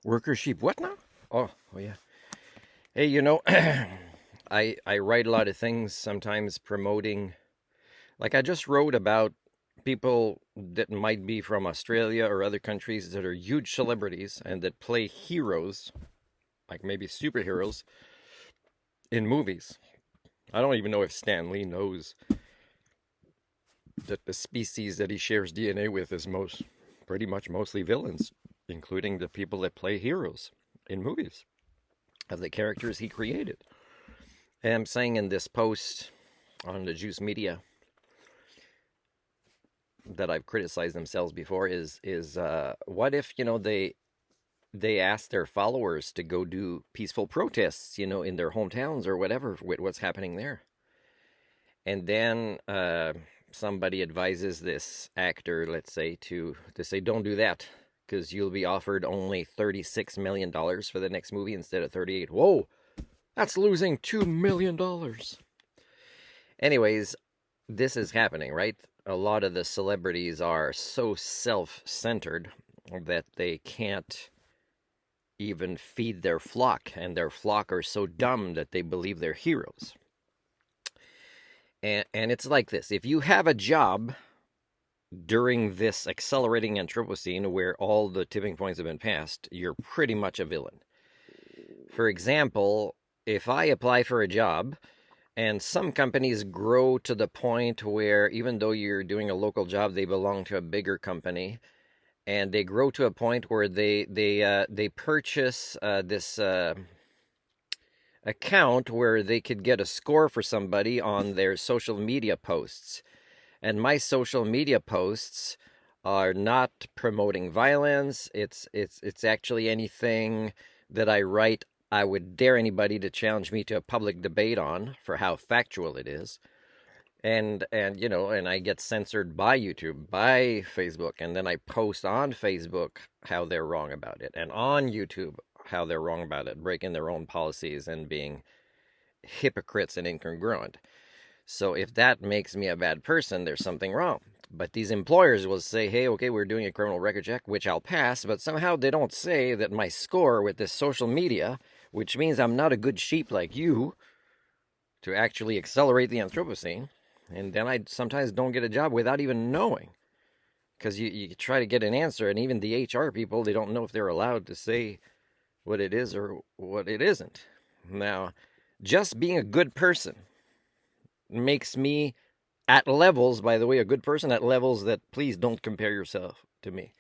Worker sheep, what now? Oh yeah. Hey, I write a lot of things sometimes promoting. Like I just wrote about people that might be from Australia or other countries that are huge celebrities and that play heroes, like maybe superheroes, in movies. I don't even know if Stan Lee knows that the species that he shares DNA with is pretty much mostly villains, including the people that play heroes in movies of the characters he created. And I'm saying in this post on the Juice Media that I've criticized themselves before is what if they ask their followers to go do peaceful protests in their hometowns or whatever with what's happening there, and then somebody advises this actor, let's say, to say don't do that because you'll be offered only $36 million for the next movie instead of 38. Whoa, that's losing $2 million. Anyways, this is happening, right? A lot of the celebrities are so self-centered that they can't even feed their flock, and their flock are so dumb that they believe they're heroes. And it's like this. If you have a job during this accelerating Anthropocene where all the tipping points have been passed, you're pretty much a villain. For example, if I apply for a job and some companies grow to the point where even though you're doing a local job, they belong to a bigger company, and they grow to a point where they purchase this account where they could get a score for somebody on their social media posts. And my social media posts are not promoting violence. It's actually anything that I write I would dare anybody to challenge me to a public debate on for how factual it is. And I get censored by YouTube, by Facebook, and then I post on Facebook how they're wrong about it, and on YouTube how they're wrong about it, breaking their own policies and being hypocrites and incongruent. So if that makes me a bad person, there's something wrong. But these employers will say, hey, okay, we're doing a criminal record check, which I'll pass, but somehow they don't say that my score with this social media, which means I'm not a good sheep like you, to actually accelerate the Anthropocene. And then I sometimes don't get a job without even knowing. Because you try to get an answer, and even the HR people, they don't know if they're allowed to say what it is or what it isn't. Now, just being a good person makes me, at levels, by the way, a good person at levels that please don't compare yourself to me.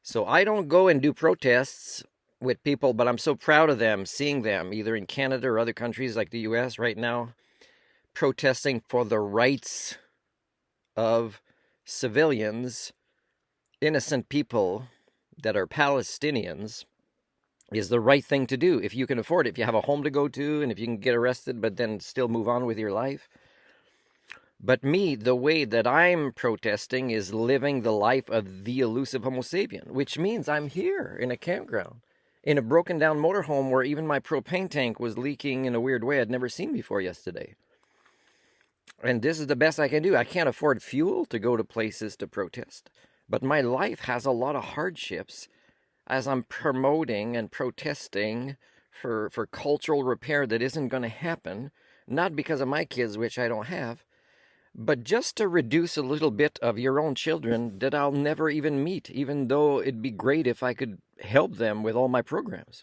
So I don't go and do protests with people, but I'm so proud of them, seeing them either in Canada or other countries like the US right now, protesting for the rights of civilians, innocent people that are Palestinians, is the right thing to do if you can afford it, if you have a home to go to, and if you can get arrested but then still move on with your life. But me, the way that I'm protesting is living the life of the elusive Homo sapien, which means I'm here in a campground, in a broken down motorhome where even my propane tank was leaking in a weird way I'd never seen before yesterday. And this is the best I can do. I can't afford fuel to go to places to protest, but my life has a lot of hardships as I'm promoting and protesting for cultural repair that isn't going to happen, not because of my kids, which I don't have, but just to reduce a little bit of your own children that I'll never even meet, even though it'd be great if I could help them with all my programs.